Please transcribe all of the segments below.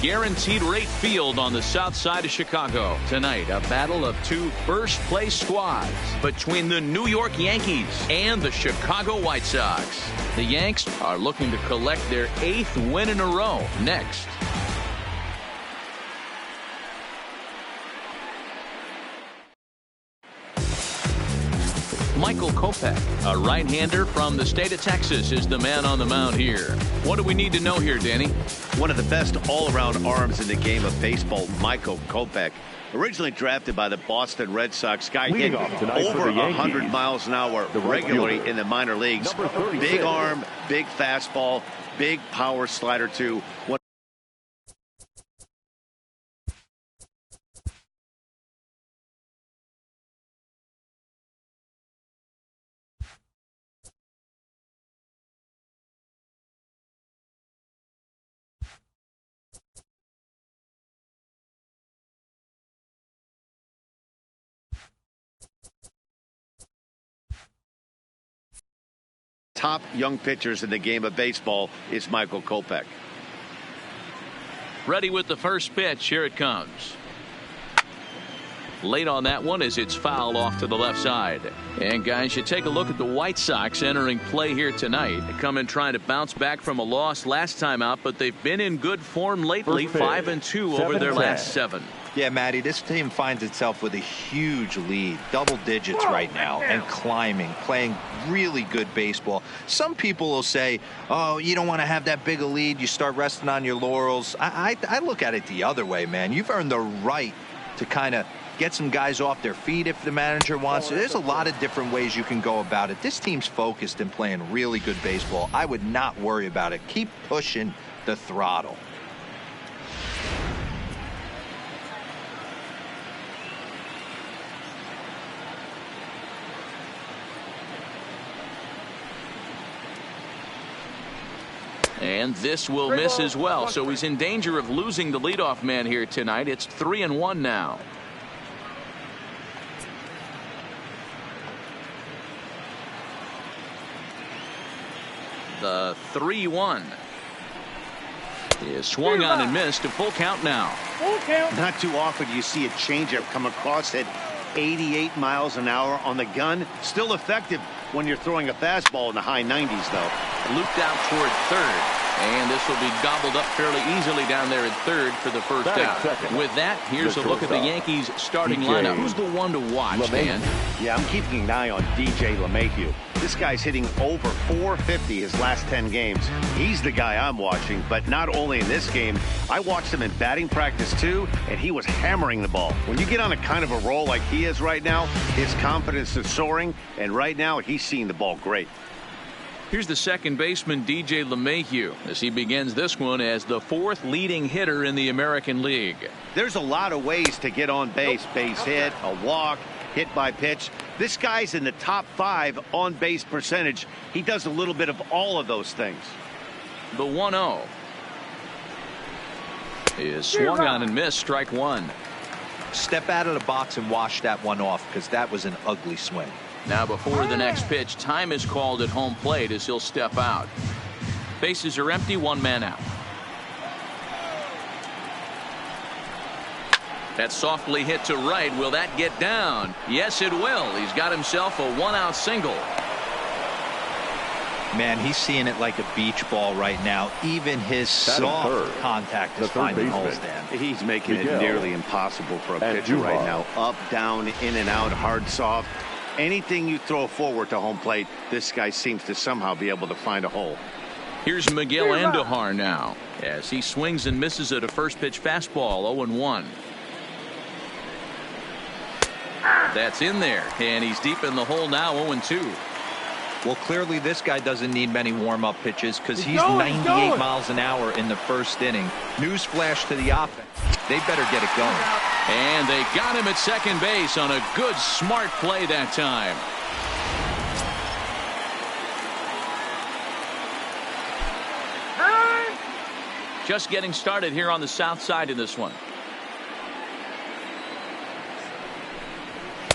Guaranteed Rate Field on the south side of Chicago. Tonight, a battle of two first-place squads between the New York Yankees and the Chicago White Sox. The Yanks are looking to collect their 8th win in a row. Next. Michael Kopech, a right-hander from the state of Texas, is the man on the mound here. What do we need to know here, Danny? One of the best all-around arms in the game of baseball, Michael Kopech. Originally drafted by the Boston Red Sox, guy hit over 100 miles an hour regularly in the minor leagues. Big arm, big fastball, big power slider too. Top young pitchers in the game of baseball is Michael Kopech. Ready with the first pitch. Here it comes. Late on that one as it's fouled off to the left side. And guys, you take a look at the White Sox entering play here tonight. They come in trying to bounce back from a loss last time out, but they've been in good form lately. 5-2 over their last 7. Yeah, Matty, this team finds itself with a huge lead, double digits right now, and climbing, playing really good baseball. Some people will say, oh, you don't want to have that big a lead, you start resting on your laurels. I look at it the other way, man. You've earned the right to kind of get some guys off their feet if the manager wants to. There's a lot of different ways you can go about it. This team's focused and playing really good baseball. I would not worry about it. Keep pushing the throttle. And this will miss as well, so he's in danger of losing the leadoff man here tonight. It's 3-1 now. The 3-1 is swung on and missed. A full count now. Full count. Not too often do you see a changeup come across at 88 miles an hour on the gun. Still effective when you're throwing a fastball in the high 90s, though. Looped out toward third. And this will be gobbled up fairly easily down there at third for the first out. With that, here's a look at the Yankees starting lineup. Who's the one to watch, Dan? Yeah, I'm keeping an eye on DJ LeMahieu. This guy's hitting over 450 his last 10 games. He's the guy I'm watching, but not only in this game. I watched him in batting practice too, and he was hammering the ball. When you get on a kind of a roll like he is right now, his confidence is soaring, and right now he's seeing the ball great. Here's the second baseman, DJ LeMahieu, as he begins this one as the 4th leading hitter in the American League. There's a lot of ways to get on base. Base hit, a walk, hit by pitch. This guy's in the top 5 on base percentage. He does a little bit of all of those things. The 1-0 is swung on and missed. Strike one. Step out of the box and wash that one off, because that was an ugly swing. Now before the next pitch, time is called at home plate as he'll step out. Bases are empty, 1 man out. That's softly hit to right. Will that get down? Yes, it will. He's got himself a 1-out single. Man, he's seeing it like a beach ball right now. Even his soft contact is finding holes, Dan. He's making it nearly impossible for a pitcher right now. Up, down, in and out, hard, soft. Anything you throw forward to home plate, this guy seems to somehow be able to find a hole. Here's Miguel Andujar now as he swings and misses at a first pitch fastball. 0-1. That's in there, and he's deep in the hole now. 0-2. Well, clearly this guy doesn't need many warm-up pitches, because he's 98 miles an hour in the first inning. Newsflash to the offense. They better get it going. And they got him at second base on a good, smart play that time. Just getting started here on the south side in this one.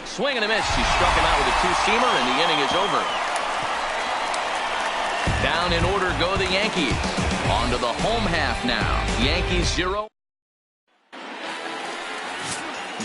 Swing and a miss. He struck him out with a two-seamer, and the inning is over. Down in order go the Yankees. On to the home half now. Yankees 0.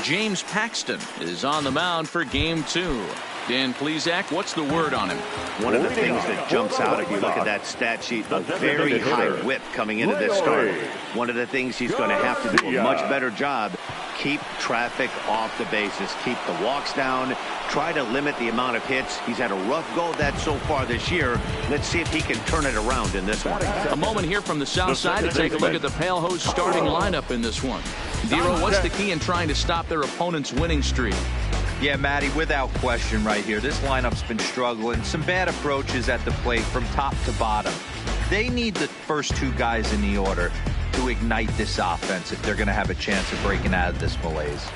James Paxton is on the mound for game 2. Dan Plesac, what's the word on him? One of the things that jumps out if you look at that stat sheet, a very high whip coming into this start. One of the things he's going to have to do a much better job, keep traffic off the bases, keep the walks down, try to limit the amount of hits. He's had a rough go of that so far this year. Let's see if he can turn it around in this one. A moment here from the south side to take a look at the Pale Hose starting lineup in this one. Dero, what's the key in trying to stop their opponent's winning streak? Yeah, Matty, without question right here. This lineup's been struggling. Some bad approaches at the plate from top to bottom. They need the first 2 guys in the order to ignite this offense if they're going to have a chance of breaking out of this malaise.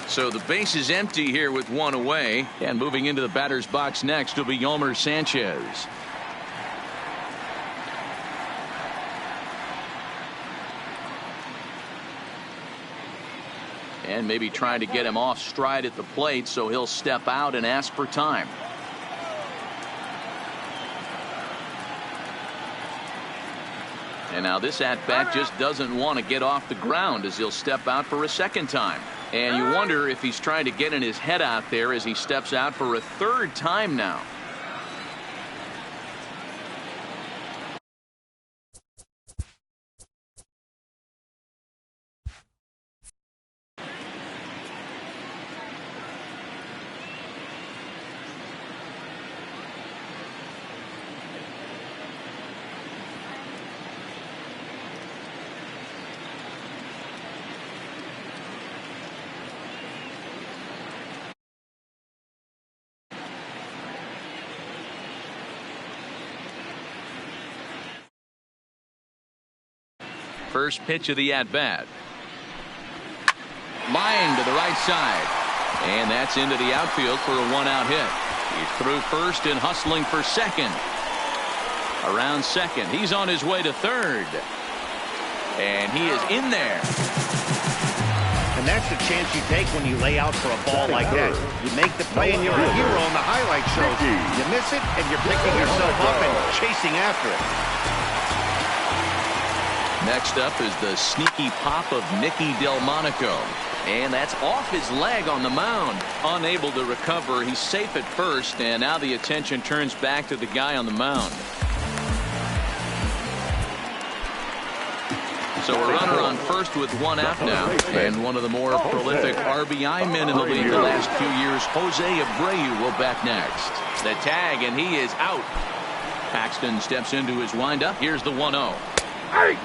So the base is empty here with 1 away. And moving into the batter's box next will be Yolmer Sanchez. And maybe trying to get him off stride at the plate, so he'll step out and ask for time. And now this at-bat just doesn't want to get off the ground as he'll step out for a second time. And you wonder if he's trying to get in his head out there as he steps out for a 3rd time now. First pitch of the at-bat. Line to the right side. And that's into the outfield for a 1-out hit. He's through first and hustling for second. Around second. He's on his way to third. And he is in there. And that's the chance you take when you lay out for a ball like that. You make the play and you're a hero in the highlight shows. You miss it and you're picking yourself up and chasing after it. Next up is the sneaky pop of Nicky Delmonico. And that's off his leg on the mound. Unable to recover. He's safe at first. And now the attention turns back to the guy on the mound. So a runner on first with 1 out now. And one of the more prolific RBI men in the league the last few years, Jose Abreu, will bat next. The tag, and he is out. Paxton steps into his windup. Here's the 1-0.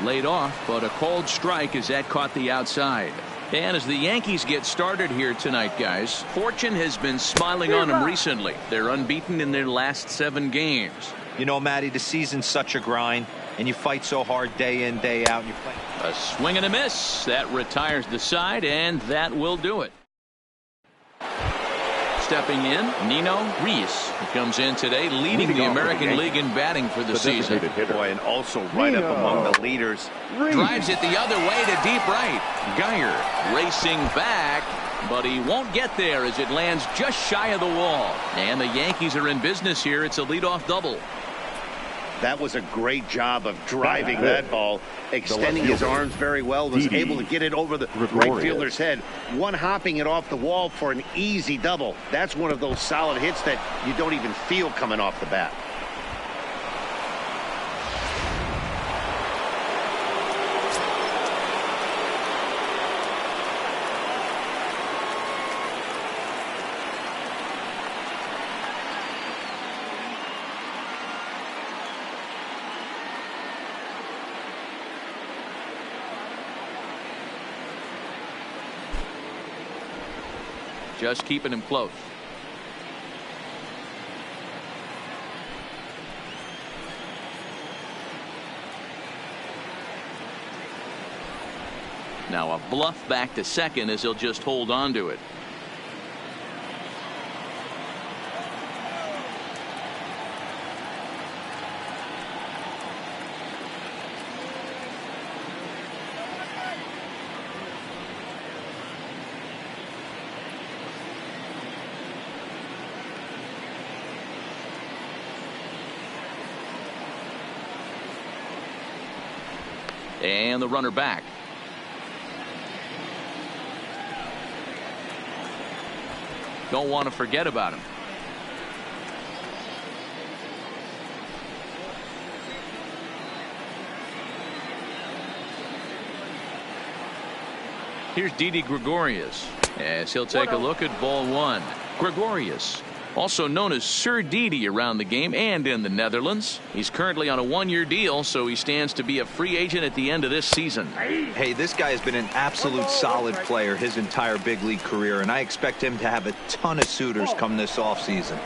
Laid off, but a cold strike as that caught the outside. And as the Yankees get started here tonight, guys, fortune has been smiling on them recently. They're unbeaten in their last 7 games. You know, Matty, the season's such a grind, and you fight so hard day in, day out. And you play. A swing and a miss. That retires the side, and that will do it. Stepping in, Nino Reese, who comes in today leading the American League in batting for the season. Boy, and also right up among the leaders. Drives it the other way to deep right. Geyer racing back, but he won't get there as it lands just shy of the wall. And the Yankees are in business here. It's a leadoff double. That was a great job of driving that ball, extending his arms very well, was able to get it over the right fielder's head, one-hopping it off the wall for an easy double. That's one of those solid hits that you don't even feel coming off the bat. Just keeping him close. Now a bluff back to second as he'll just hold on to it. And the runner back. don't want to forget about him. Here's Didi Gregorius as he'll take a look at ball one. Gregorius, also known as Sir Didi around the game and in the Netherlands. He's currently on a one-year deal, so he stands to be a free agent at the end of this season. Hey, this guy has been an absolute solid player his entire big league career, and I expect him to have a ton of suitors come this offseason.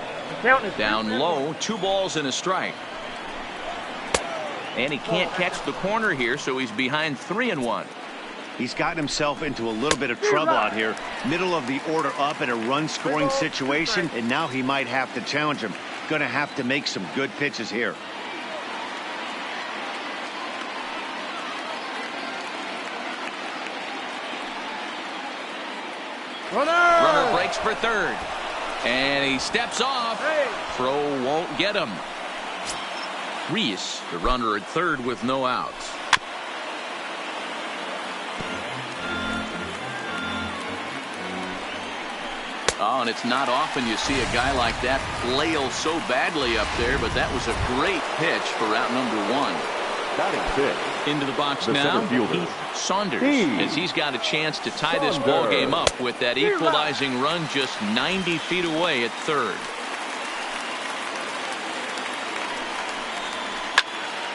Down low, 2 balls and a strike. And he can't catch the corner here, so he's behind 3-1. He's gotten himself into a little bit of trouble out here. Middle of the order up in a run-scoring situation, and now he might have to challenge him. Going to have to make some good pitches here. Runner breaks for third. And he steps off. Throw won't get him. Reese, the runner at third with no outs. Oh, and it's not often you see a guy like that flail so badly up there, but that was a great pitch for out number 1. Batting fifth. Into the box now, Heath Saunders, as he's got a chance to tie this ball game up with that equalizing run just 90 feet away at third.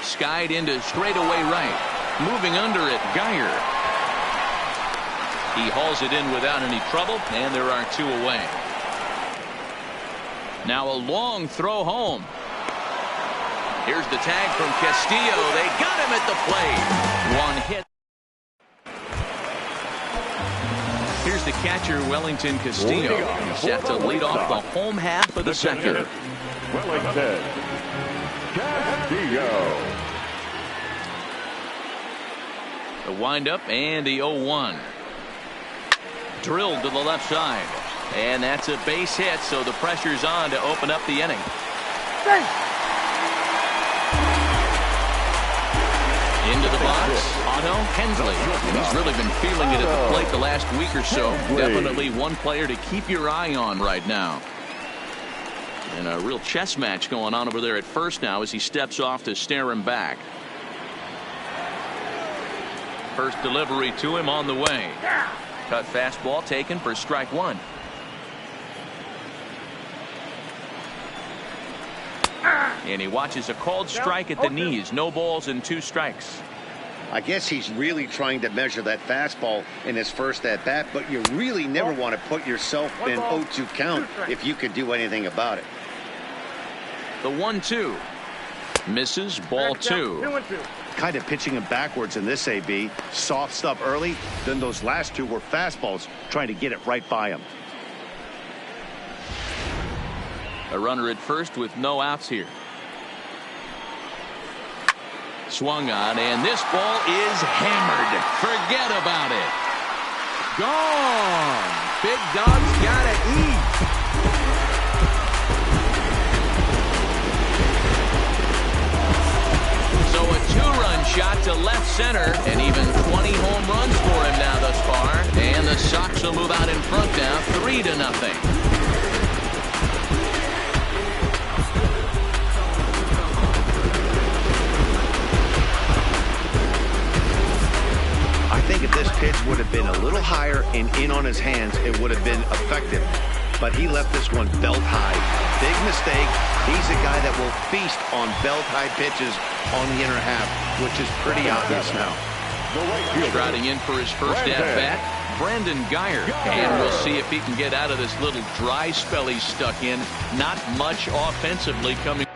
Skied into straightaway right. Moving under it, Geyer. He hauls it in without any trouble, and there are 2 away. Now a long throw home. Here's the tag from Castillo. They got him at the plate. 1 hit. Here's the catcher, Wellington Castillo. Set to lead off the home half of the second. Wellington Castillo. The windup and the 0-1. Drilled to the left side. And that's a base hit, so the pressure's on to open up the inning. Into the box, Otto Hensley. And he's really been feeling it at the plate the last week or so. Definitely one player to keep your eye on right now. And a real chess match going on over there at first now as he steps off to stare him back. First delivery to him on the way. Cut fastball taken for strike 1. And he watches a called strike at the knees. No balls and 2 strikes. I guess he's really trying to measure that fastball in his first at-bat, but you really never want to put yourself in 0-2 count if you could do anything about it. The 1-2. Misses, ball 2. Kind of pitching him backwards in this AB. Soft stuff early, then those last 2 were fastballs, trying to get it right by him. A runner at first with no outs here. Swung on, and this ball is hammered. Forget about it. Gone. Big Dog's gotta eat. So a 2-run shot to left center, and even 20 home runs for him now thus far. And the Sox will move out in front now, 3-0. I think if this pitch would have been a little higher and in on his hands, it would have been effective. But he left this one belt high. Big mistake. He's a guy that will feast on belt high pitches on the inner half, which is pretty obvious now. Striding in for his first at-bat, Brandon Geyer. And we'll see if he can get out of this little dry spell he's stuck in. Not much offensively coming.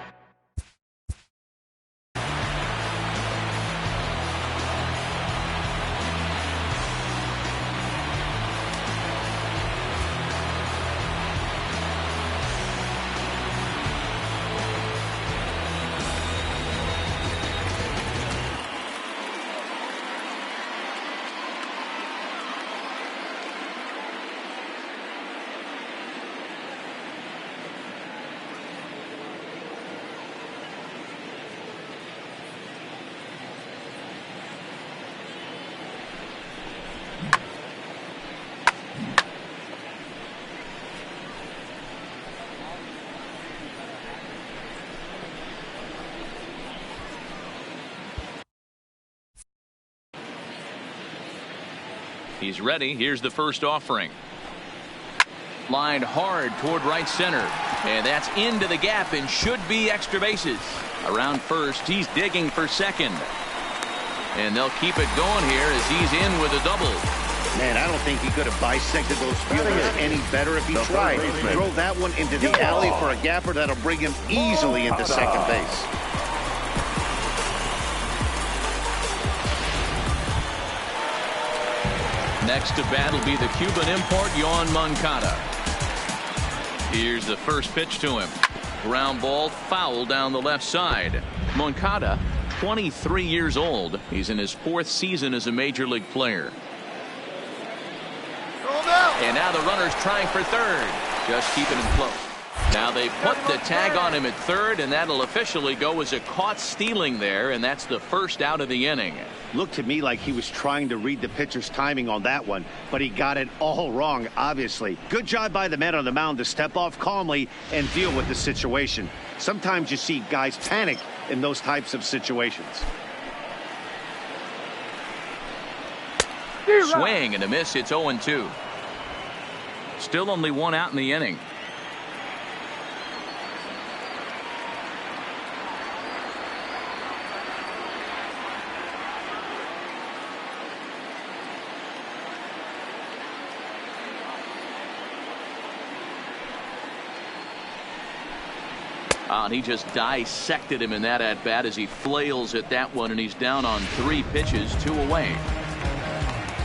He's ready. Here's the first offering. Lined hard toward right center. And that's into the gap and should be extra bases. Around first, he's digging for second. And they'll keep it going here as he's in with a double. Man, I don't think he could have bisected those fielders any better if he tried. Throw that one into the alley for a gapper that'll bring him easily into second base. Next to bat will be the Cuban import, Yoan Moncada. Here's the first pitch to him. Ground ball, foul down the left side. Moncada, 23 years old. He's in his 4th season as a major league player. And now the runner's trying for third. Just keeping him close. Now they put the tag on him at third, and that'll officially go as a caught stealing there, and that's the first out of the inning. Looked to me like he was trying to read the pitcher's timing on that one, but he got it all wrong, obviously. Good job by the man on the mound to step off calmly and deal with the situation. Sometimes you see guys panic in those types of situations. Swing and a miss. It's 0-2. Still only one out in the inning. And he just dissected him in that at-bat as he flails at that one, and he's down on 3 pitches, 2 away.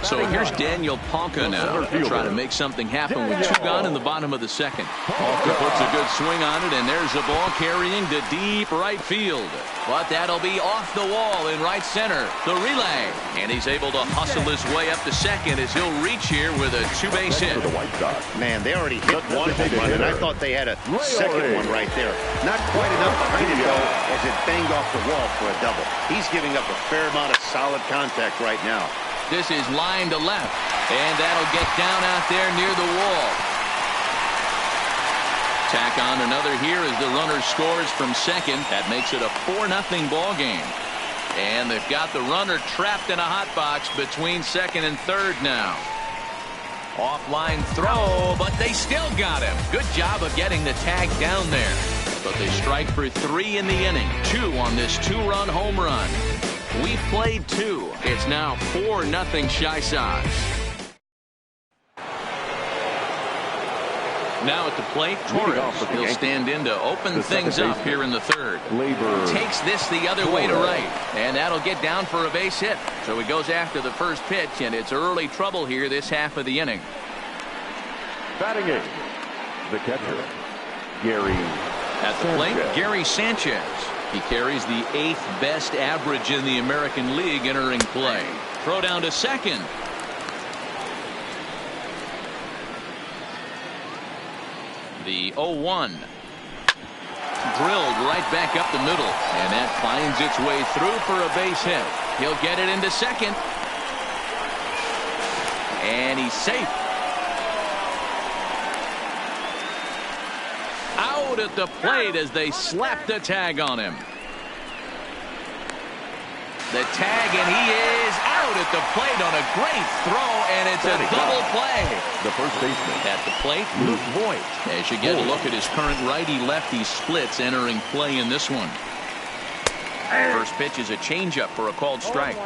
So here's Daniel Palka now, trying to make something happen with 2 gone in the bottom of the second. Palka puts a good swing on it, and there's the ball carrying to deep right field. But that'll be off the wall in right center. The relay. And he's able to hustle his way up to second as he'll reach here with a 2-base hit. Man, they already hit one home run, and I thought they had a second one right there. Not quite enough behind it, though, as it banged off the wall for a double. He's giving up a fair amount of solid contact right now. This is line to left, and that'll get down out there near the wall. Tack on another here as the runner scores from second. That makes it a 4-0 ball game. And they've got the runner trapped in a hot box between second and third now. Offline throw, but they still got him. Good job of getting the tag down there. But they strike for 3 in the inning. 2 on this 2-run home run. We played 2. It's now 4-0 Shy Sox. Now at the plate, Torres. He'll stand in to open things up here in the third. Takes this the other way to right. And that'll get down for a base hit. So he goes after the first pitch, and it's early trouble here this half of the inning. Batting it, the catcher, Gary. At the plate, Gary Sanchez. He carries the 8th best average in the American League entering play. Throw down to second. The 0-1. Drilled right back up the middle. And that finds its way through for a base hit. He'll get it into second. And he's safe. Out at the plate as they slap the tag on him. The tag, and he is out at the plate on a great throw, and it's a double play. The first baseman. At the plate, Luke Voigt. As you get a look at his current righty-lefty splits entering play in this one. First pitch is a changeup for a called strike.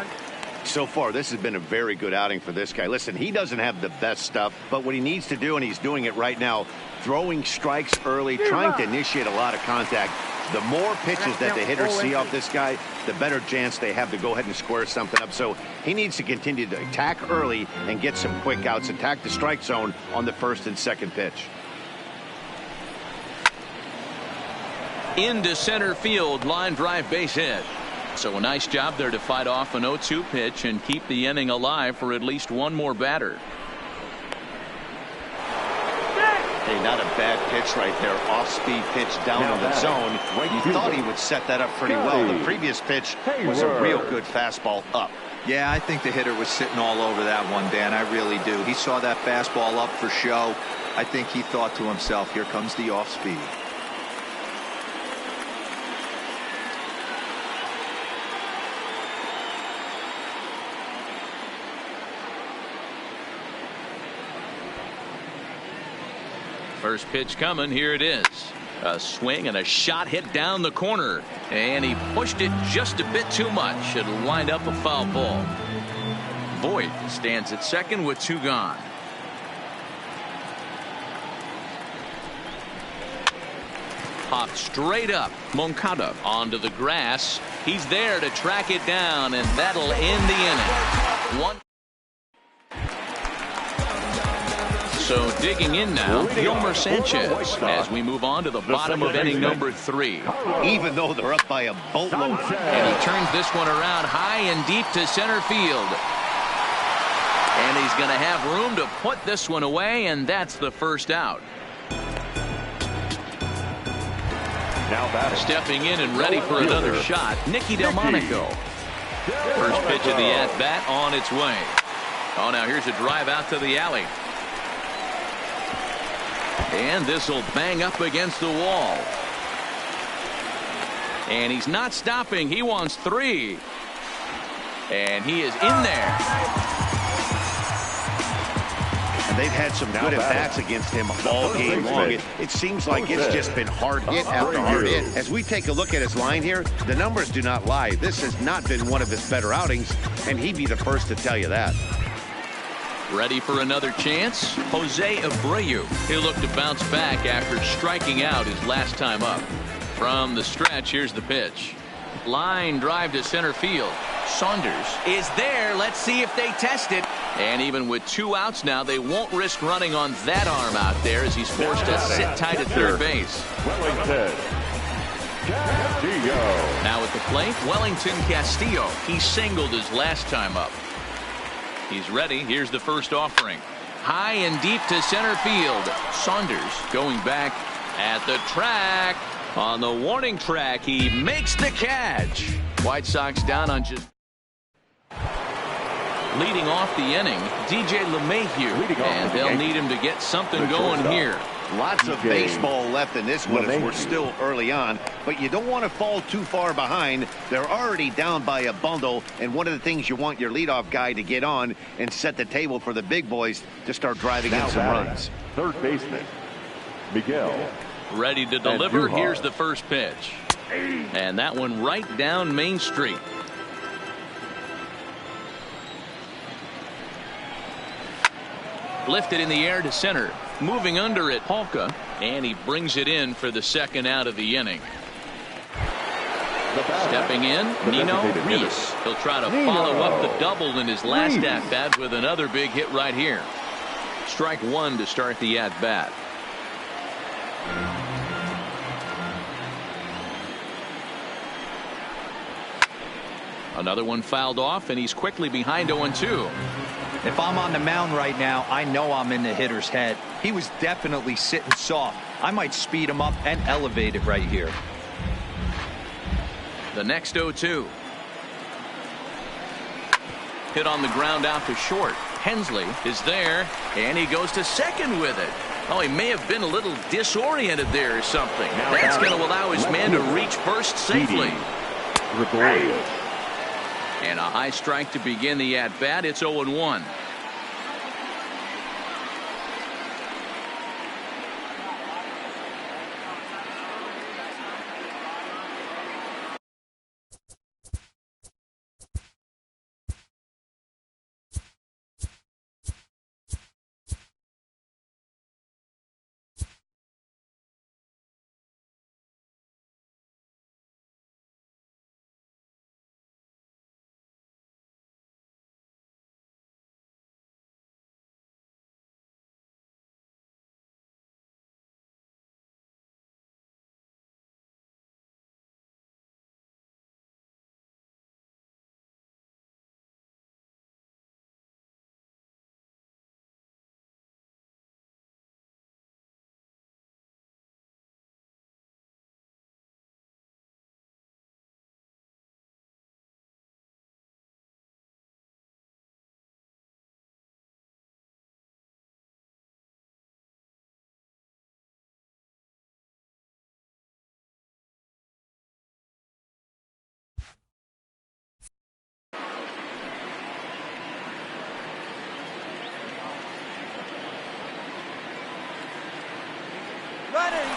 So far, this has been a very good outing for this guy. Listen, he doesn't have the best stuff, but what he needs to do, and he's doing it right now, throwing strikes early, trying to initiate a lot of contact. The more pitches that the hitters see off this guy, the better chance they have to go ahead and square something up. So he needs to continue to attack early and get some quick outs, attack the strike zone on the first and second pitch. Into center field, line drive base hit. So a nice job there to fight off an 0-2 pitch and keep the inning alive for at least one more batter. Hey, not a bad pitch right there. Off-speed pitch down in the zone. You thought he would set that up pretty well. The previous pitch was a real good fastball up. Yeah, I think the hitter was sitting all over that one, Dan. I really do. He saw that fastball up for show. I think he thought to himself, here comes the off-speed. First pitch coming. Here it is. A swing and a shot hit down the corner. And he pushed it just a bit too much. It'll wind up a foul ball. Voit stands at second with 2 gone. Popped straight up. Moncada onto the grass. He's there to track it down, and that'll end the inning. One. So digging in now, Yolmer Sanchez, as we move on to the bottom of inning number 3. Even though they're up by a boatload. And he turns this one around high and deep to center field. And he's going to have room to put this one away, and that's the first out. Now stepping in and ready for another shot, Nicky Delmonico. First pitch of the at-bat on its way. Oh, now here's a drive out to the alley. And this will bang up against the wall. And he's not stopping. He wants 3. And he is in there. And they've had some good at-bats against him all game long. It seems like it's just been hard hit after hard hit. As we take a look at his line here, the numbers do not lie. This has not been one of his better outings, and he'd be the first to tell you that. Ready for another chance? Jose Abreu. He'll look to bounce back after striking out his last time up. From the stretch, here's the pitch. Line drive to center field. Saunders is there. Let's see if they test it. And even with 2 outs now, they won't risk running on that arm out there as he's forced to sit tight at third base. Wellington Castillo. Now at the plate, Wellington Castillo. He singled his last time up. He's ready. Here's the first offering. High and deep to center field. Saunders going back at the track. On the warning track, he makes the catch. White Sox down on just leading off the inning, DJ LeMahieu, and they'll need him to get something going here. Lots of baseball left in this one as we're still early on, but you don't want to fall too far behind. They're already down by a bundle, and one of the things you want your leadoff guy to get on and set the table for the big boys to start driving in some runs. Third baseman, Miguel. Ready to deliver. Here's the first pitch. And that one right down Main Street. Lifted in the air to center. Moving under it, Polka, and he brings it in for the second out of the inning. Stepping in, Nino Reese. He'll try to follow up the double in his last at-bat with another big hit right here. Strike 1 to start the at-bat. Another one fouled off, and he's quickly behind 0-2. If I'm on the mound right now, I know I'm in the hitter's head. He was definitely sitting soft. I might speed him up and elevate it right here. The next 0-2. Hit on the ground out to short. Hensley is there, and he goes to second with it. Oh, he may have been a little disoriented there or something. That's going to allow his man to reach first safely. And a high strike to begin the at-bat. It's 0-1.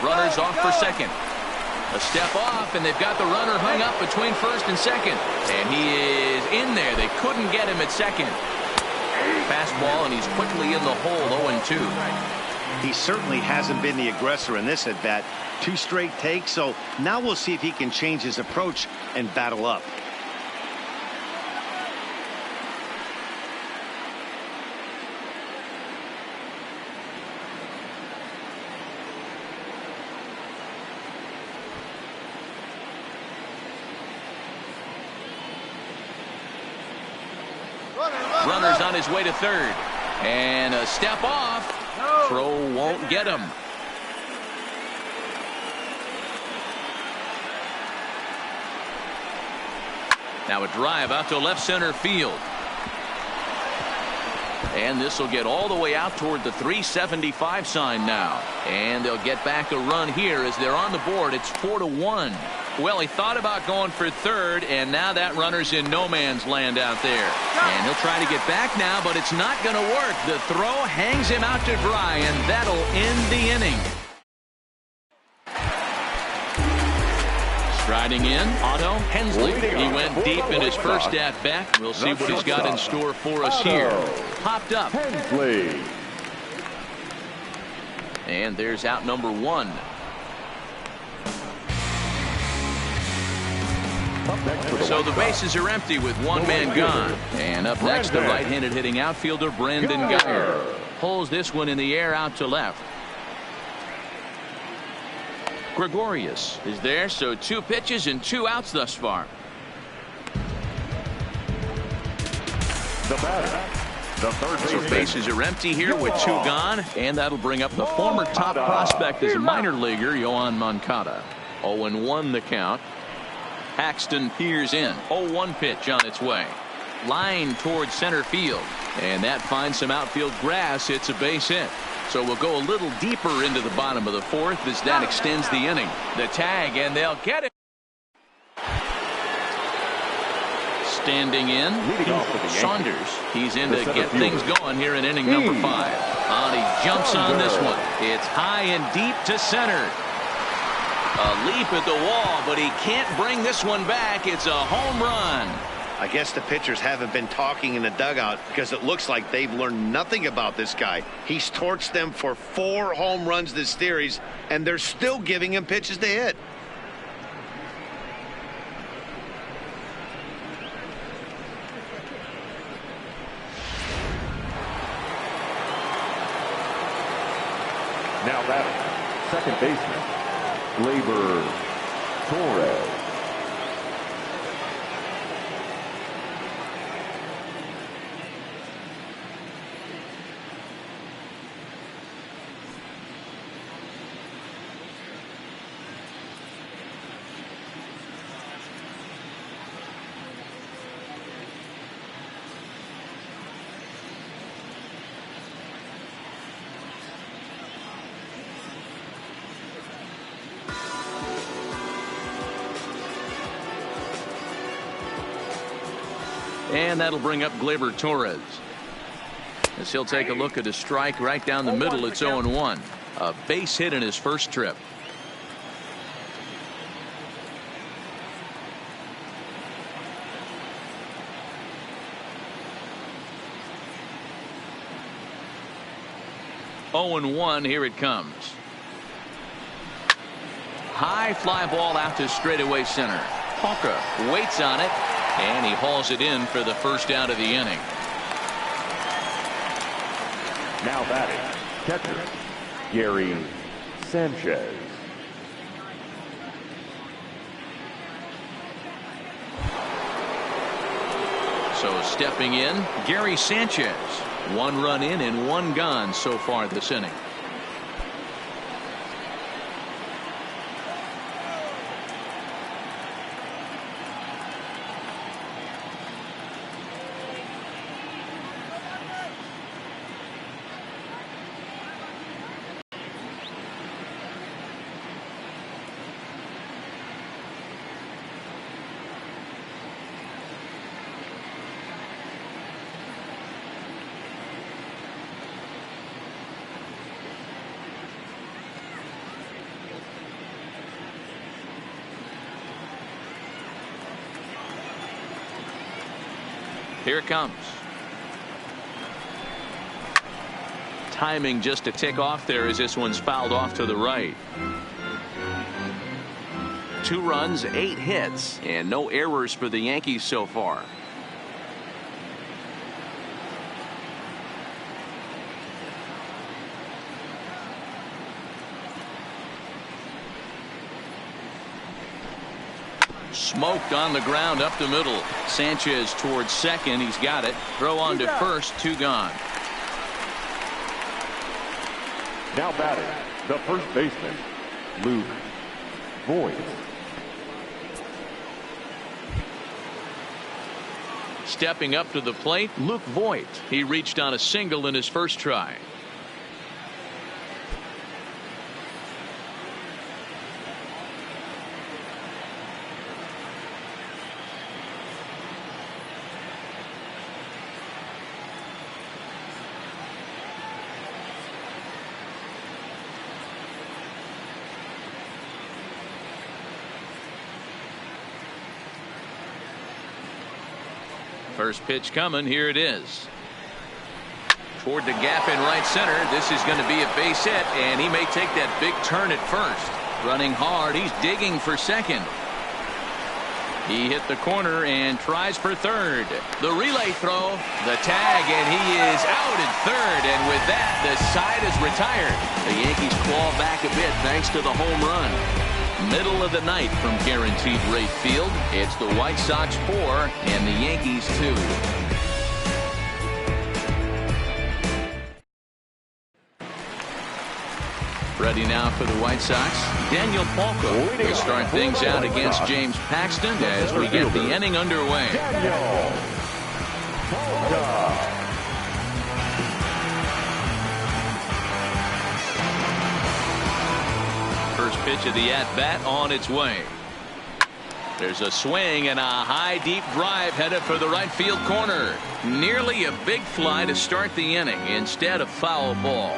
Runners off for second. A step off, and they've got the runner hung up between first and second. And he is in there. They couldn't get him at second. Fastball, and he's quickly in the hole, 0-2. He certainly hasn't been the aggressor in this at-bat. 2 straight takes, so now we'll see if he can change his approach and battle up. Runner's on his way to third. And a step off. Throw won't get him. Now a drive out to left center field. And this will get all the way out toward the 375 sign now. And they'll get back a run here as they're on the board. It's 4-1. Well, he thought about going for third, and now that runner's in no man's land out there. And he'll try to get back now, but it's not going to work. The throw hangs him out to dry, and that'll end the inning. Striding in, Otto Hensley. He went deep in his first at-bat. We'll see what he's got in store for us here. Popped up. Hensley. And there's out number 1. So the bases are empty with one man gone. And up next, the right-handed hitting outfielder Brandon Geyer pulls this one in the air out to left. Gregorius is there, so 2 pitches and 2 outs thus far. The batter, the third So bases are empty here with 2 gone, and that'll bring up the former top prospect as a minor leaguer, Yohan Moncada. 0-1 the count. Paxton peers in. 0-1 pitch on its way. Line towards center field. And that finds some outfield grass. It's a base hit. So we'll go a little deeper into the bottom of the 4th as that extends the inning. The tag, and they'll get it. Standing in, Saunders. He's in to get things going here in inning number 5. And he jumps on this one. It's high and deep to center. A leap at the wall, but he can't bring this one back. It's a home run. I guess the pitchers haven't been talking in the dugout because it looks like they've learned nothing about this guy. He's torched them for 4 home runs this series, and they're still giving him pitches to hit. Now batting, second baseman, Torres. And that'll bring up Gleyber Torres. As he'll take a look at a strike right down the middle. It's 0-1. A base hit in his first trip. Oh and 1. Here it comes. High fly ball out to straightaway center. Hawker waits on it. And he hauls it in for the first out of the inning. Now batting, catcher, Gary Sanchez. So stepping in, Gary Sanchez. 1 run in and 1 gone so far this inning. Here it comes. Timing just a tick off there as this one's fouled off to the right. 2 runs, 8 hits, and no errors for the Yankees so far. Smoked on the ground up the middle. Sanchez towards second. He's got it. Throw on to first. 2 gone. Now batting, the first baseman, Luke Voigt. Stepping up to the plate, Luke Voigt. He reached on a single in his first try. First pitch coming. Here it is. Toward the gap in right center. This is going to be a base hit, and he may take that big turn at first. Running hard. He's digging for second. He hit the corner and tries for third. The relay throw. The tag, and he is out at third. And with that, the side is retired. The Yankees claw back a bit thanks to the home run. Middle of the night from Guaranteed Rate Field. It's the White Sox 4 and the Yankees 2. Ready now for the White Sox. Daniel Palco will start things out against James Paxton as we get the inning underway. Daniel Palco. First pitch of the at-bat on its way. There's a swing and a high deep drive headed for the right field corner. Nearly a big fly to start the inning instead of foul ball.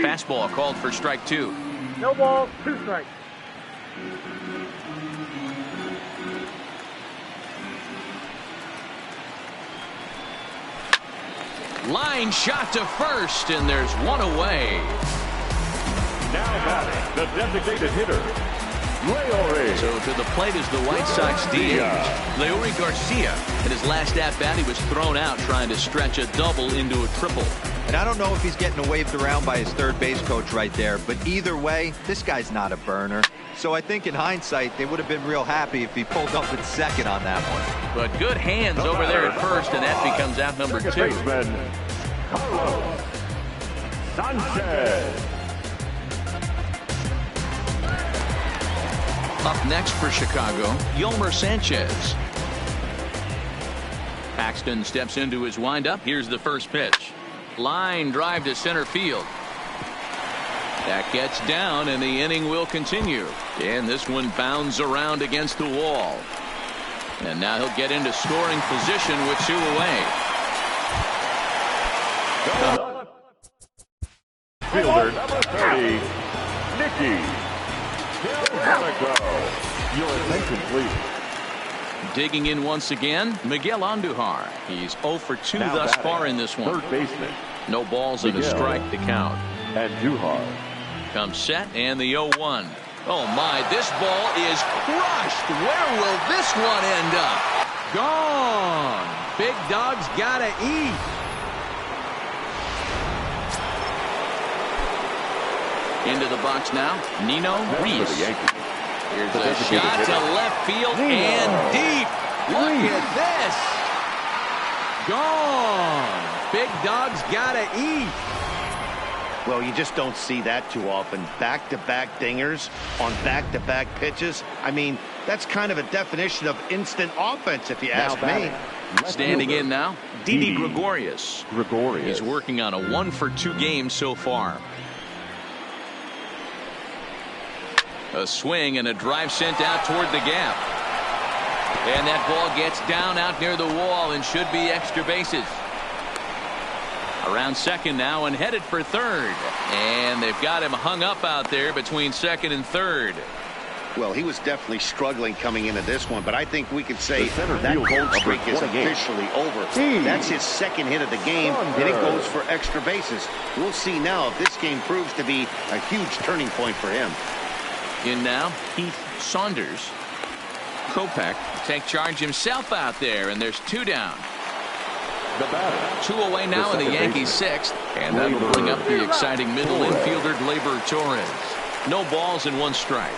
Fastball called for strike 2. No ball, 2 strikes. Line shot to first, and there's one away. Now batting, the designated hitter, Leore. So to the plate is the White Sox DH, Leore Garcia. In his last at-bat, he was thrown out trying to stretch a double into a triple. And I don't know if he's getting waved around by his third base coach right there, but either way, this guy's not a burner. So I think in hindsight, they would have been real happy if he pulled up at second on that one. But good hands over there at first, and that becomes out number 2. Baseman, Carlos Sanchez. Up next for Chicago, Yolmer Sanchez. Paxton steps into his windup. Here's the first pitch. Line drive to center field. That gets down, and the inning will continue. And this one bounds around against the wall. And now he'll get into scoring position with 2 away. Fielder number 30, Nicky. Your attention, please. Digging in once again, Miguel Andujar. He's 0 for 2 Now thus batting, far in this one. Third baseman, No balls and a Miguel. strike to count. Andujar. Comes set and the 0-1. Oh my, this ball is crushed. Where will this one end up? Gone. Big dog's gotta eat. Into the box now, Nino Next for the Reese. Yankees. Here's The a designated shot hitter. to left field Nino and deep. Look Reese. at this. Gone. Big dog's gotta eat. Well, you just don't see that too often. Back-to-back dingers on back-to-back pitches. I mean, That's kind of a definition of instant offense, if you ask me. Standing in now, Didi Gregorius. He's working on a 1-for-2 game so far. A swing and a drive sent out toward the gap. And that ball gets down out near the wall and should be extra bases. Around second now and headed for third. And they've got him hung up out there between second and third. Well, he was definitely struggling coming into this one, but I think we could say that cold streak is officially over. That's his second hit of the game, and it goes for extra bases. We'll see now if this game proves to be a huge turning point for him. In now, Heath Saunders. Kopech take charge himself out there, and there's 2 down. 2 away now in the Yankees' 6th, and that'll bring up the exciting middle infielder Gleyber Torres. No balls and 1 strike.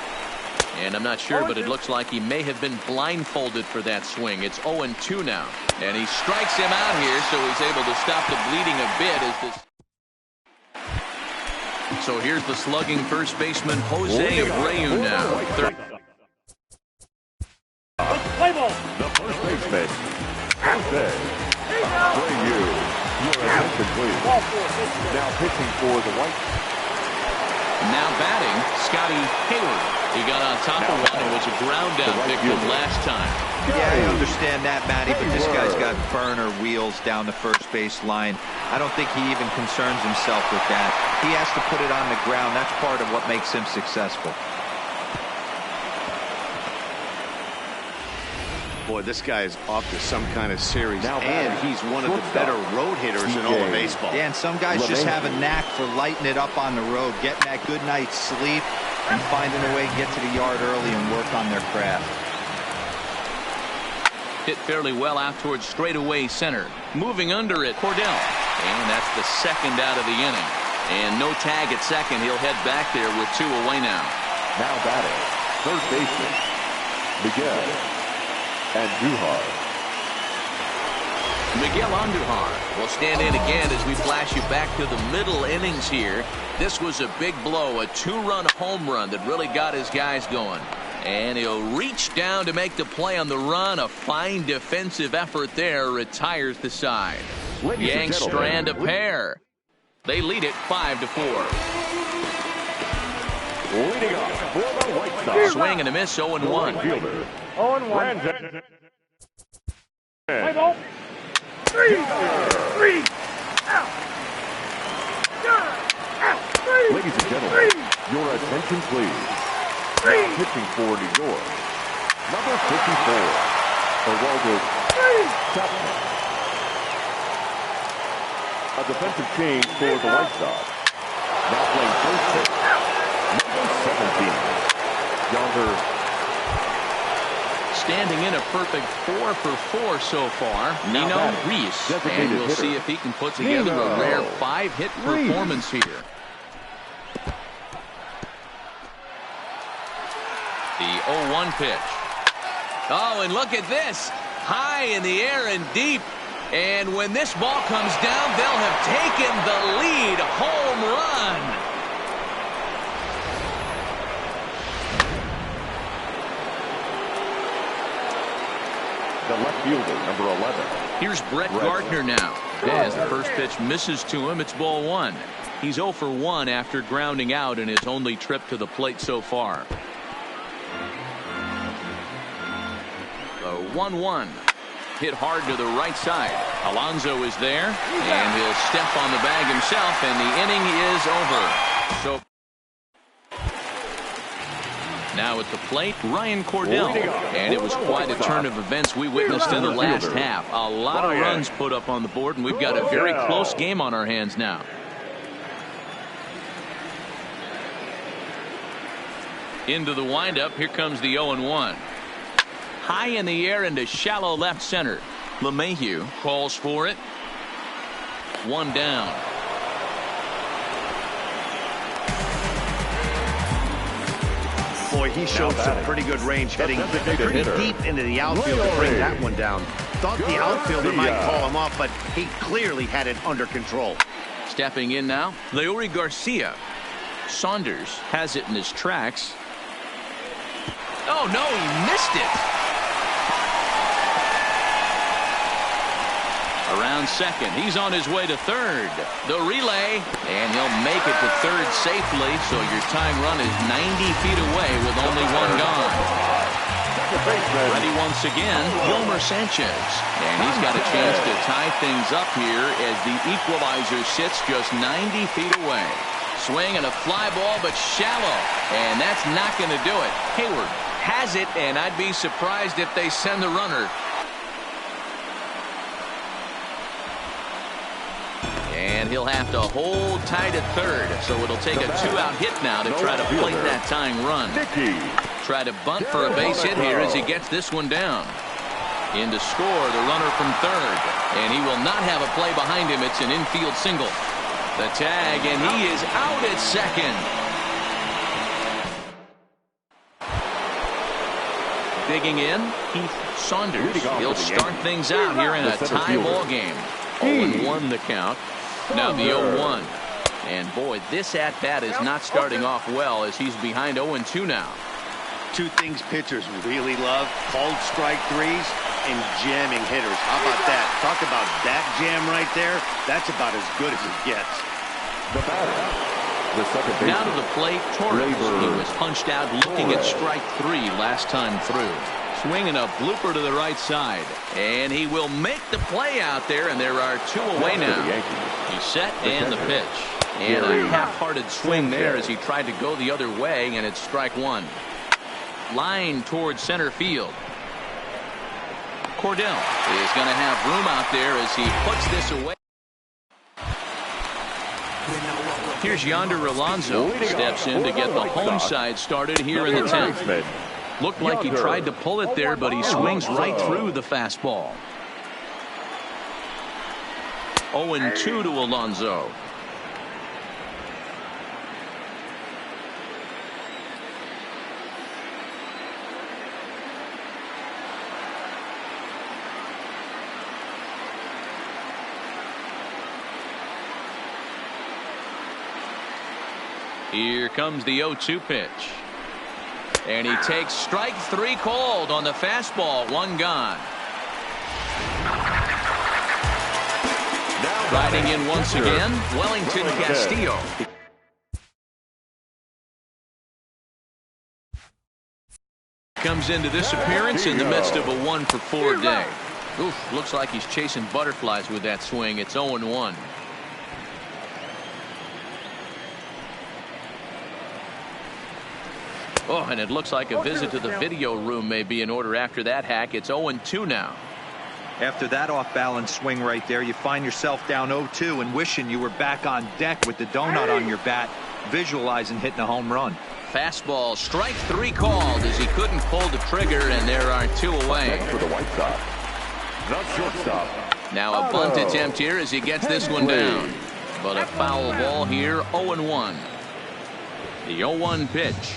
And I'm not sure, but it looks like he may have been blindfolded for that swing. It's 0-2 now. And he strikes him out here, so he's able to stop the bleeding a bit as this. So here's the slugging first baseman Jose Abreu now. Play ball. The first baseman, Jose Abreu. Your attention, please. Now pitching for the White. Now batting, Scotty Hayward. He got on top of one. It was a ground down pick from last time. Yeah, I understand that, Matty, but this guy's got burner wheels down the first base line. I don't think he even concerns himself with that. He has to put it on the ground. That's part of what makes him successful. Boy, this guy is off to some kind of series, and he's one of the better road hitters in all of baseball. Yeah, and some guys just have a knack for lighting it up on the road, getting that good night's sleep, and finding a way to get to the yard early and work on their craft. Hit fairly well out towards straightaway center. Moving under it, Cordell. And that's the second out of the inning. And no tag at second. He'll head back there with 2 away now. Now batting, third baseman, Miguel Andujar. Miguel Andujar will stand in again as we flash you back to the middle innings here. This was a big blow, a 2-run home run that really got his guys going. And he'll reach down to make the play on the run. A fine defensive effort there. Retires the side. Yanks strand a pair. They lead it 5-4. Leading off for the White Sox. Swing and a miss, 0-1. 0-1. Play ball. 3. Out. Ladies and gentlemen, your attention please. Now pitching for New York, number 54, Aroldis Chapman. A defensive change for the White Sox. Now playing first base, number 17, Yonder. Standing in a perfect 4-for-4 so far, Nino Reese. And we'll see if he can put together a rare 5-hit performance here. The 0-1 pitch. Oh, and look at this. High in the air and deep. And when this ball comes down, they'll have taken the lead. Home run. The left fielder, number 11. Here's Brett Gardner now. As the first pitch misses to him, it's ball 1. He's 0 for 1 after grounding out in his only trip to the plate so far. The 1-1. Hit hard to the right side. Alonso is there, and he'll step on the bag himself, and the inning is over. So now at the plate, Ryan Cordell. And it was quite a turn of events we witnessed in the last half. A lot of runs put up on the board, and we've got a very close game on our hands now. Into the windup, here comes the 0-1. High in the air into shallow left center. LeMahieu calls for it. 1 down. Boy, he showed some pretty good range heading pretty deep into the outfield to bring that one down. Thought the outfielder might call him off, but he clearly had it under control. Stepping in now, Leury Garcia. Saunders has it in his tracks. Oh, no, he missed it. Around second, he's on his way to third. The relay, and he'll make it to third safely, so your tying run is 90 feet away with only one gone. Ready once again, Yomer Sanchez. And he's got a chance to tie things up here as the equalizer sits just 90 feet away. Swing and a fly ball, but shallow. And that's not going to do it. Hayward has it, and I'd be surprised if they send the runner. And he'll have to hold tight at third, so it'll take a two-out hit now to try to plate that tying run. Try to bunt for a base hit here as he gets this one down. In to score, the runner from third. And he will not have a play behind him. It's an infield single. The tag, and he is out at second. Digging in, Heath Saunders. He'll start things out here in a tie ball game. 0-1 the count. Now the 0-1. And boy, this at-bat is not starting off well as he's behind 0-2 now. Two things pitchers really love: cold strike threes and jamming hitters. How about that? Talk about that jam right there. That's about as good as it gets. The batter, the second baseman. Now to the plate, Torres. He was punched out looking at strike three last time through. Swinging a blooper to the right side. And he will make the play out there, and there are two away now. He's set and the pitch. And a half-hearted swing there as he tried to go the other way, and it's strike one. Line towards center field. Cordell is going to have room out there as he puts this away. Here's Yonder Alonso. Steps in to get the home side started here in the 10th. Looked like he tried to pull it there, but he swings right through the fastball. 0-2 to Alonso. Here comes the 0-2 pitch. And he takes strike three called on the fastball. One gone. Riding in once again, Wellington Castillo. Comes into this appearance in the midst of a 1-for-4 day. Oof, looks like he's chasing butterflies with that swing. It's 0-1. Oh, and it looks like a visit to the video room may be in order after that hack. It's 0-2 now. After that off-balance swing right there, you find yourself down 0-2 and wishing you were back on deck with the donut on your bat, visualizing hitting a home run. Fastball, strike three called as he couldn't pull the trigger, and there are two away. For the White Sox, the shortstop. Now a bunt attempt here as he gets this one down. But a foul ball here, 0-1. The 0-1 pitch.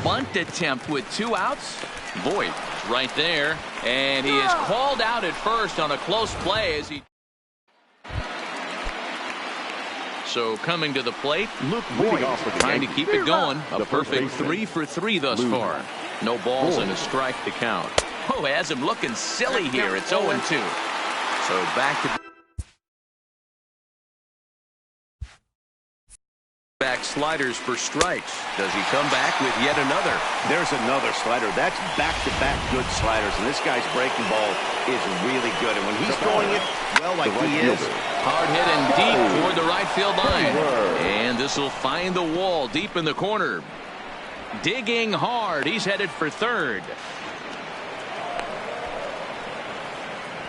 Bunt attempt with two outs. Voigt right there, and he is called out at first on a close play as he. So coming to the plate, Luke Voigt trying to keep it going. A perfect 3 for 3 thus far. No balls and a strike to count. Oh, has him looking silly here. It's 0-2. So back to back sliders for strikes. Does he come back with yet another? There's another slider. That's back-to-back good sliders, and this guy's breaking ball is really good. And when he's throwing it well like he is, hard hit and deep toward the right field line, and this will find the wall deep in the corner. Digging hard, he's headed for third.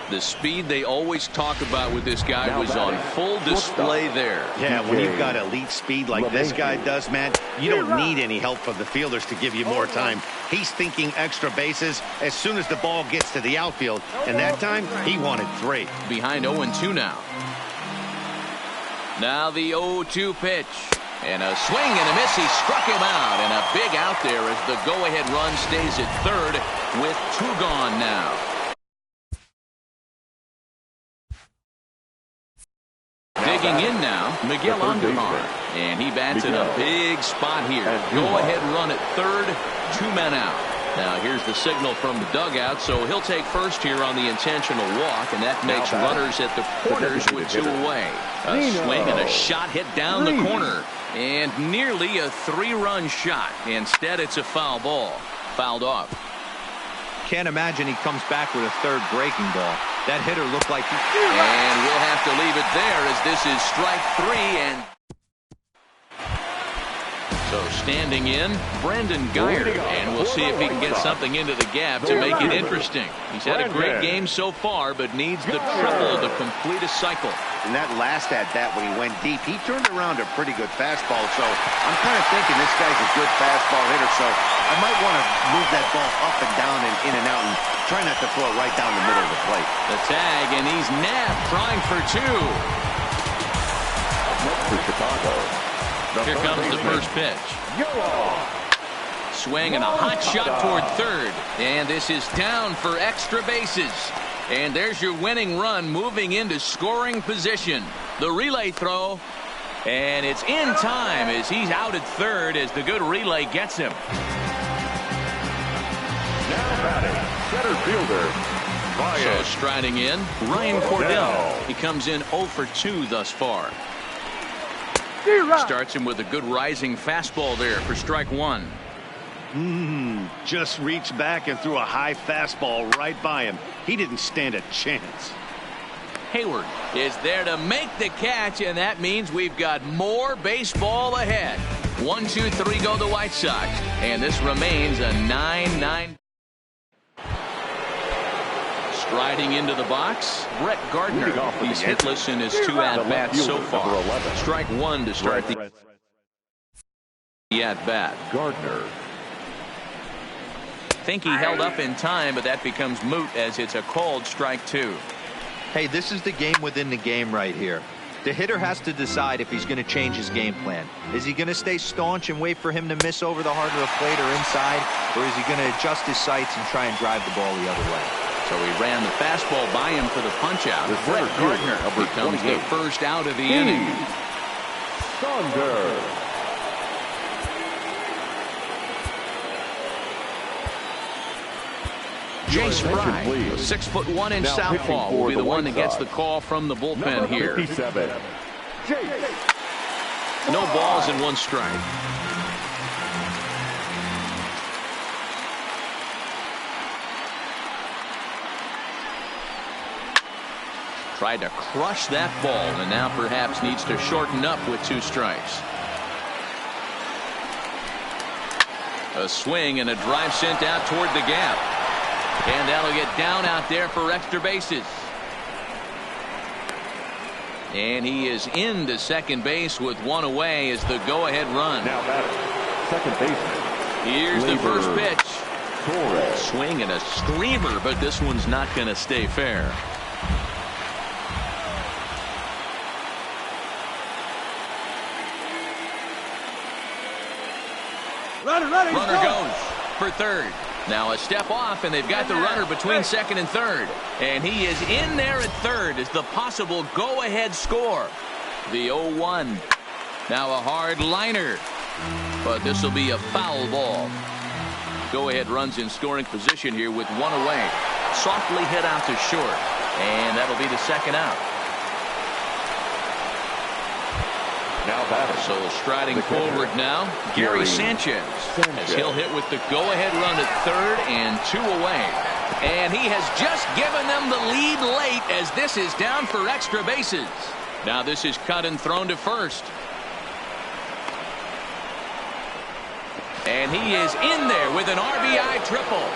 The speed they always talk about with this guy was on full display there. Yeah, when you've got elite speed like this guy does, man, you don't need any help from the fielders to give you more time. He's thinking extra bases as soon as the ball gets to the outfield, and that time he wanted 3. Behind 0-2 now. Now the 0-2 pitch. And a swing and a miss. He struck him out, and a big out there as the go-ahead run stays at third with 2 gone now. Checking in now, Miguel Andujar. And he bats in a big spot here. Go-ahead run at third, 2 men out. Now here's the signal from the dugout, so he'll take first here on the intentional walk, and that makes runners at the corners with 2 away. A swing and a shot hit down the corner, and nearly a 3-run shot. Instead, it's a foul ball. Fouled off. Can't imagine he comes back with a third breaking ball. That hitter looked like he... And we'll have to leave it there as this is strike 3, and... So standing in, Brandon Geyer, and we'll see if he can get something into the gap to make it interesting. He's had a great game so far, but needs the triple to complete a cycle. In that last at-bat when he went deep, he turned around a pretty good fastball, so I'm kind of thinking this guy's a good fastball hitter, so I might want to move that ball up and down and in and out and try not to throw it right down the middle of the plate. The tag, and he's nabbed, trying for 2. Next for Chicago. Here comes the first pitch. Swing and a hot shot toward third. And this is down for extra bases. And there's your winning run moving into scoring position. The relay throw. And it's in time as he's out at third as the good relay gets him. Now batting, center fielder. So striding in, Ryan Cordell. He comes in 0 for 2 thus far. Starts him with a good rising fastball there for strike 1. Just reached back and threw a high fastball right by him. He didn't stand a chance. Hayward is there to make the catch, and that means we've got more baseball ahead. 1, 2, 3 go the White Sox, and this remains a 9-9. Striding into the box, Brett Gardner. He's hitless in his 2 at-bats so far. Strike 1 to start the at-bat. Gardner. Think he held up in time, but that becomes moot as it's a called strike 2. Hey, this is the game within the game right here. The hitter has to decide if he's going to change his game plan. Is he going to stay staunch and wait for him to miss over the heart of the plate or inside, or is he going to adjust his sights and try and drive the ball the other way? So he ran the fastball by him for the punch-out. Brett Gardner becomes the first out of the inning. Thunder. Jace Fry, 6'1" southpaw, will be the one that gets the call from the bullpen here. 57. No balls and 1 strike. Tried to crush that ball, and now perhaps needs to shorten up with 2 strikes. A swing and a drive sent out toward the gap. And that'll get down out there for extra bases. And he is into second base with 1 away as the go-ahead run. Now batting, second baseman. Here's the first pitch. Torres. Swing and a screamer, but this one's not going to stay fair. Runner goes for third. Now a step off, and they've got the runner between second and third. And he is in there at third as the possible go-ahead score. The 0-1. Now a hard liner. But this will be a foul ball. Go-ahead runs in scoring position here with 1 away. Softly hit out to short. And that'll be the second out. Now batting. So striding forward now, Gary Sanchez, as he'll hit with the go-ahead run at third and 2 away. And he has just given them the lead late as this is down for extra bases. Now this is cut and thrown to first. And he is in there with an RBI triple.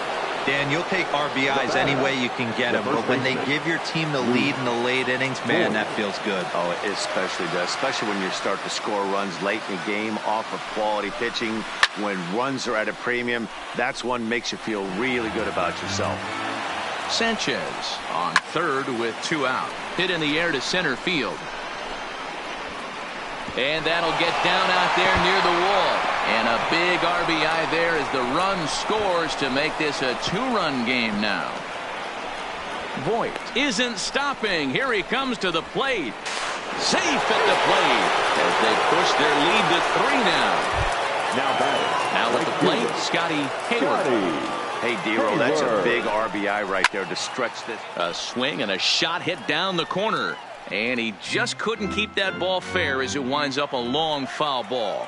Dan, you'll take RBIs any way you can get them, but when they give your team the lead in the late innings, man, that feels good. Oh, it especially does, especially when you start to score runs late in the game off of quality pitching. When runs are at a premium, that's one makes you feel really good about yourself. Sanchez on third with 2 out. Hit in the air to center field. And that'll get down out there near the wall. And a big RBI there as the run scores to make this a 2-run game now. Voit isn't stopping. Here he comes to the plate. Safe at the plate as they push their lead to 3 now. Now at the plate, Scotty Hayward. Hey, D-Roll, that's a big RBI right there to stretch this. A swing and a shot hit down the corner. And he just couldn't keep that ball fair as it winds up a long foul ball.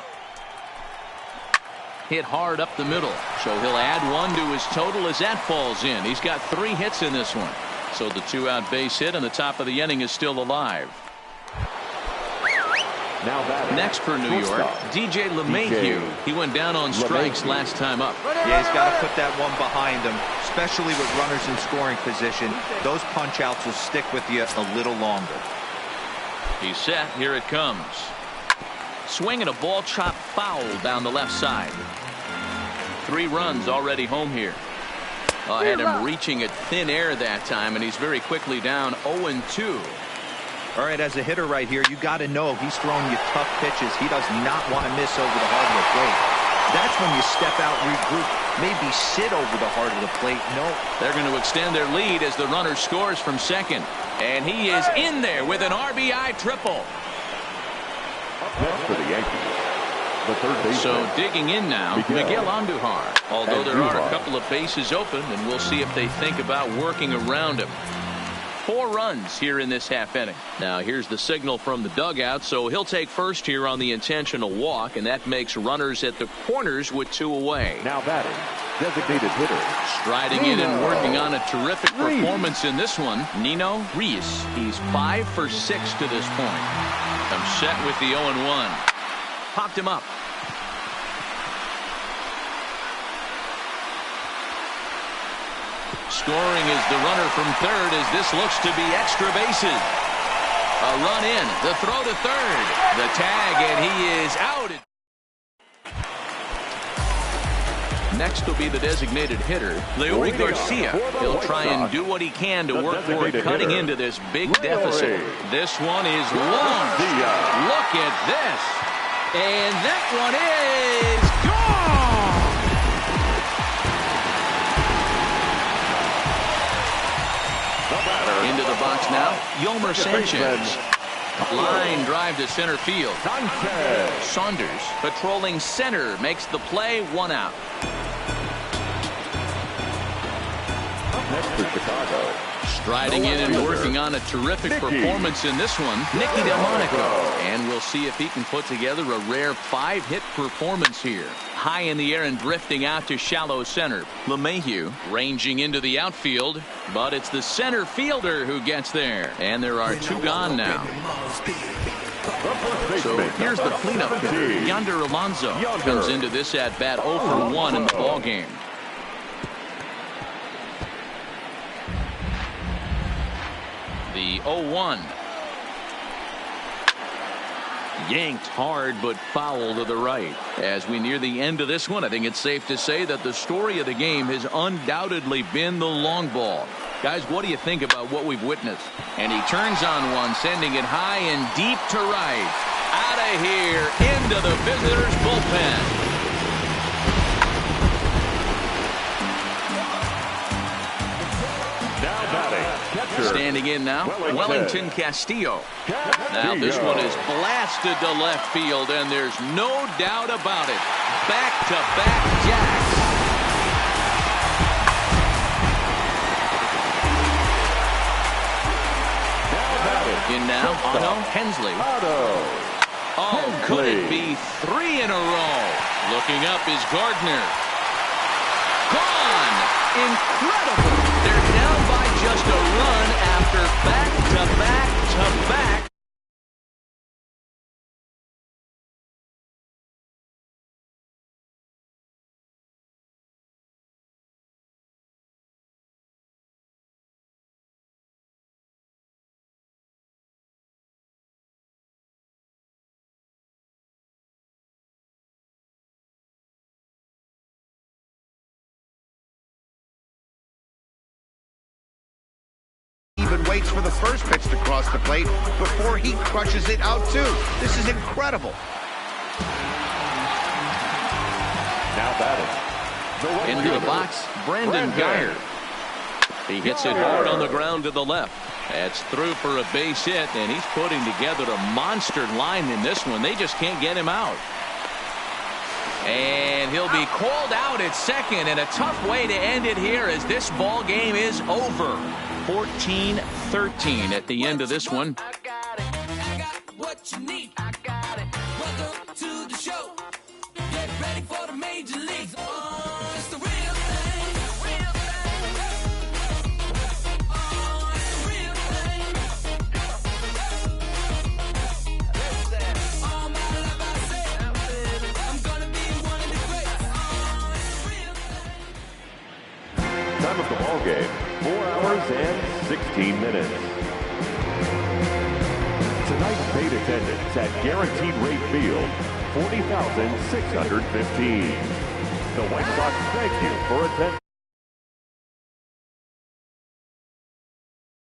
Hit hard up the middle. So he'll add 1 to his total as that falls in. He's got 3 hits in this one. So the 2-out base hit and the top of the inning is still alive. Next for New York, DJ LeMahieu. He went down on strikes last time up. Yeah, he's got to put that one behind him, especially with runners in scoring position. Those punch outs will stick with you a little longer. He's set. Here it comes. Swing and a ball chopped foul down the left side. 3 runs already home here. Had him reaching at thin air that time, and he's very quickly down 0-2. All right, as a hitter right here, you got to know he's throwing you tough pitches. He does not want to miss over the heart of the plate. That's when you step out, regroup, maybe sit over the heart of the plate. No. They're going to extend their lead as the runner scores from second. And he is in there with an RBI triple. Next for the Yankees, the third baseman. So digging in now, Miguel Andujar. Although there are a couple of bases open, and we'll see if they think about working around him. 4 runs here in this half inning. Now here's the signal from the dugout, so he'll take first here on the intentional walk, and that makes runners at the corners with 2 away. Now batting, designated hitter. Striding in and working on a terrific performance in this one, Nino Reese. He's 5 for 6 to this point. I'm set with the 0-1. Popped him up. Scoring is the runner from third as this looks to be extra bases. A run in, the throw to third, the tag, and he is out. Next will be the designated hitter, Leury Garcia. He'll try and do what he can to work for it, cutting into this big deficit. This one is launched. Look at this. And that one is gone. Into the box now, Yomer Sanchez. Line drive to center field. Saunders patrolling center makes the play, 1 out. Next for Chicago. Striding in and working on a terrific performance in this one, Nicky Delmonico. And we'll see if he can put together a rare 5-hit performance here. High in the air and drifting out to shallow center. LeMahieu ranging into the outfield, but it's the center fielder who gets there. And there are 2 gone now. So here's the cleanup hitter. Yonder Alonso comes into this at-bat 0 for 1 in the ballgame. The 0-1. Yanked hard but foul to the right. As we near the end of this one, I think it's safe to say that the story of the game has undoubtedly been the long ball. Guys, what do you think about what we've witnessed? And he turns on one, sending it high and deep to right. Out of here, into the visitors' bullpen. Standing in now, Wellington Castillo. Now this one is blasted to left field, and there's no doubt about it. Back-to-back jacks. In now, Otto Hensley. Oh, could it be 3 in a row? Looking up is Gardner. Gone! Incredible! They're down by just a run after back-to-back-to-back. Even waits for the first pitch to cross the plate before he crushes it out too. This is incredible. Now batting. Into the box, Brandon Guyer. He hits it hard on the ground to the left. That's through for a base hit, and he's putting together a monster line in this one. They just can't get him out. And he'll be called out at second, and a tough way to end it here as this ball game is over. 14-13 at the end of this one. I got what you need. I got it. Welcome to the show. Get ready for the major leagues. Oh, it's the real thing. Real thing. Oh, it's the real thing. All my life I said, I'm gonna be one of the greats. Oh, it's the real thing. Time of the ball game, 4 hours and 16 minutes. Tonight's paid attendance at Guaranteed Rate Field, 40,615. The White Sox thank you for attending.